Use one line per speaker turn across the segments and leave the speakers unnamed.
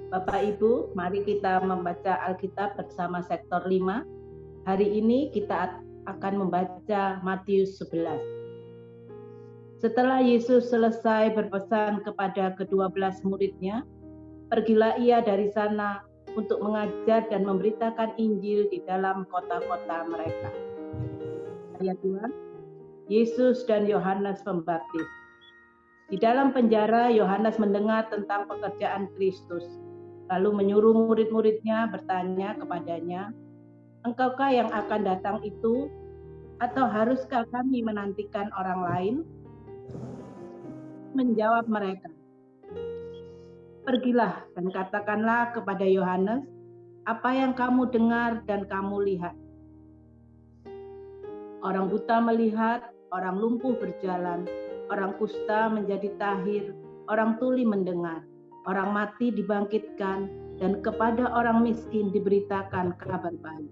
Bapak Ibu, mari kita membaca Alkitab bersama sektor 5. Hari ini kita akan membaca Matius 11. Setelah Yesus selesai berpesan kepada ke-12 muridnya, pergilah ia dari sana untuk mengajar dan memberitakan Injil di dalam kota-kota mereka. Ayat 2, Yesus dan Yohanes Pembaptis. Di dalam penjara, Yohanes mendengar tentang pekerjaan Kristus, lalu menyuruh murid-muridnya bertanya kepadanya, "Engkaukah yang akan datang itu, atau haruskah kami menantikan orang lain?" Menjawab mereka, "Pergilah dan katakanlah kepada Yohanes apa yang kamu dengar dan kamu lihat. Orang buta melihat, orang lumpuh berjalan, orang kusta menjadi tahir, orang tuli mendengar, orang mati dibangkitkan, dan kepada orang miskin diberitakan kabar baik.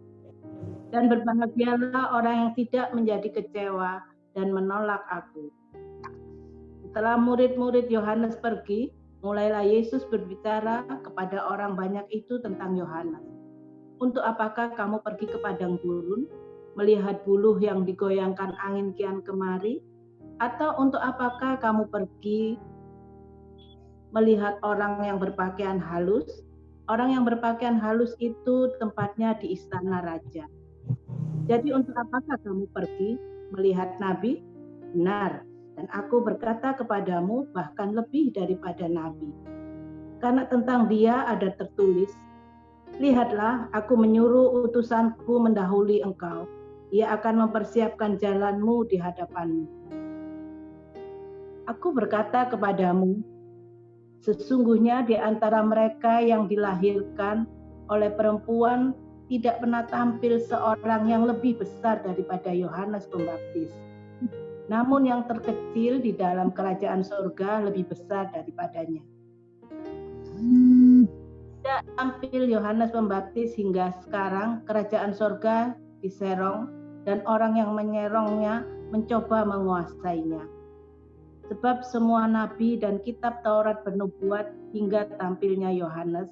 Dan berbahagialah orang yang tidak menjadi kecewa dan menolak aku." Setelah murid-murid Yohanes pergi, mulailah Yesus berbicara kepada orang banyak itu tentang Yohanes. "Untuk apakah kamu pergi ke padang gurun, melihat buluh yang digoyangkan angin kian kemari? Atau untuk apakah kamu pergi melihat orang yang berpakaian halus? Orang yang berpakaian halus itu tempatnya di istana raja. Jadi untuk apakah kamu pergi melihat nabi? Benar, dan aku berkata kepadamu bahkan lebih daripada nabi. Karena tentang dia ada tertulis, 'Lihatlah, aku menyuruh utusanku mendahului engkau. Ia akan mempersiapkan jalanmu di hadapanmu.' Aku berkata kepadamu, sesungguhnya di antara mereka yang dilahirkan oleh perempuan tidak pernah tampil seorang yang lebih besar daripada Yohanes Pembaptis. Namun yang terkecil di dalam kerajaan surga lebih besar daripadanya. Tidak tampil Yohanes Pembaptis hingga sekarang, kerajaan surga diserong dan orang yang menyerongnya mencoba menguasainya. Sebab semua nabi dan kitab Taurat bernubuat hingga tampilnya Yohanes,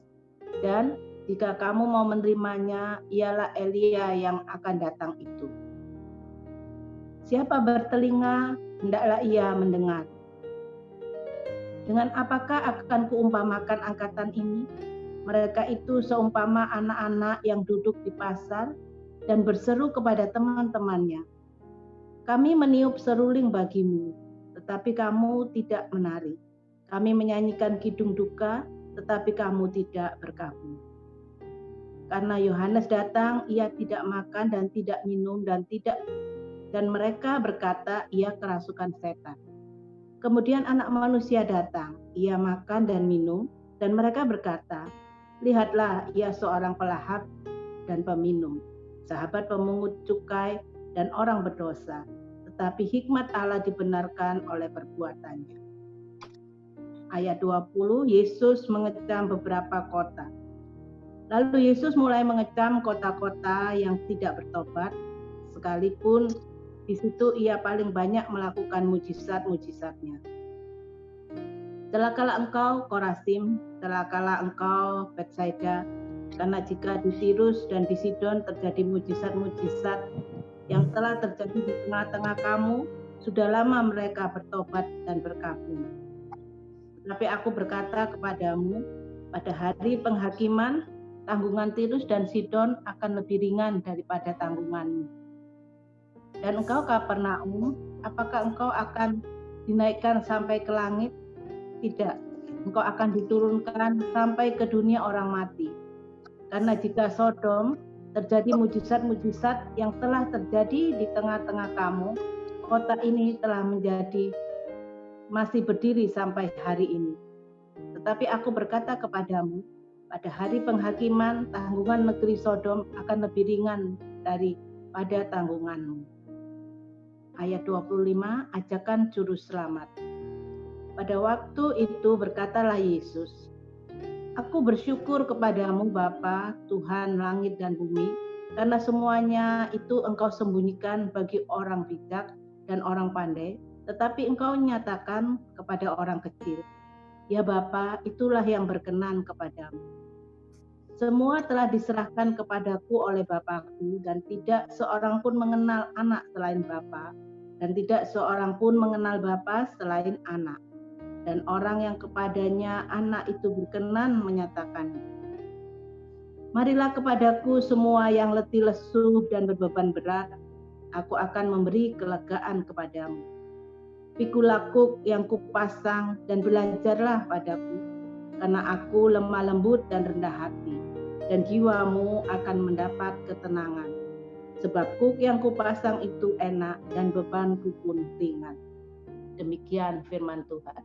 dan jika kamu mau menerimanya, ialah Elia yang akan datang itu. Siapa bertelinga, hendaklah ia mendengar. Dengan apakah akan kuumpamakan angkatan ini? Mereka itu seumpama anak-anak yang duduk di pasar dan berseru kepada teman-temannya, 'Kami meniup seruling bagimu, tetapi kamu tidak menari. Kami menyanyikan kidung duka, tetapi kamu tidak berkabung.' Karena Yohanes datang, ia tidak makan dan tidak minum dan mereka berkata, ia kerasukan setan. Kemudian Anak Manusia datang, ia makan dan minum, dan mereka berkata, 'Lihatlah, ia seorang pelahap dan peminum, sahabat pemungut cukai dan orang berdosa, tetapi hikmat Allah dibenarkan oleh perbuatannya.'" Ayat 20, Yesus mengecam beberapa kota. Lalu Yesus mulai mengecam kota-kota yang tidak bertobat, sekalipun di situ ia paling banyak melakukan mujizat-mujizatnya. "Celakalah engkau, Korazim, celakalah engkau, Betsaida, karena jika di Tirus dan di Sidon terjadi mujizat-mujizat yang telah terjadi di tengah-tengah kamu, sudah lama mereka bertobat dan berkabung. Tetapi aku berkata kepadamu, pada hari penghakiman, tanggungan Tirus dan Sidon akan lebih ringan daripada tanggunganmu. Dan engkau Kapernaum, apakah engkau akan dinaikkan sampai ke langit? Tidak, engkau akan diturunkan sampai ke dunia orang mati. Karena jika Sodom terjadi mujizat-mujizat yang telah terjadi di tengah-tengah kamu, kota ini telah masih berdiri sampai hari ini. Tetapi aku berkata kepadamu, pada hari penghakiman, tanggungan negeri Sodom akan lebih ringan daripada tanggunganmu. Ayat 25, ajakan juru selamat. Pada waktu itu berkatalah Yesus, "Aku bersyukur kepadamu Bapa, Tuhan langit dan bumi, karena semuanya itu engkau sembunyikan bagi orang bijak dan orang pandai, tetapi engkau nyatakan kepada orang kecil. Ya Bapa, itulah yang berkenan kepadamu. Semua telah diserahkan kepadaku oleh Bapakku, dan tidak seorang pun mengenal anak selain Bapa, dan tidak seorang pun mengenal Bapa selain anak. Dan orang yang kepadanya anak itu berkenan menyatakannya. Marilah kepadaku semua yang letih lesu dan berbeban berat, aku akan memberi kelegaan kepadamu. Pikulah kuk yang kupasang dan belajarlah padaku, karena aku lemah lembut dan rendah hati, dan jiwamu akan mendapat ketenangan. Sebab kuk yang kupasang itu enak dan bebanku pun ringan. Demikian firman Tuhan.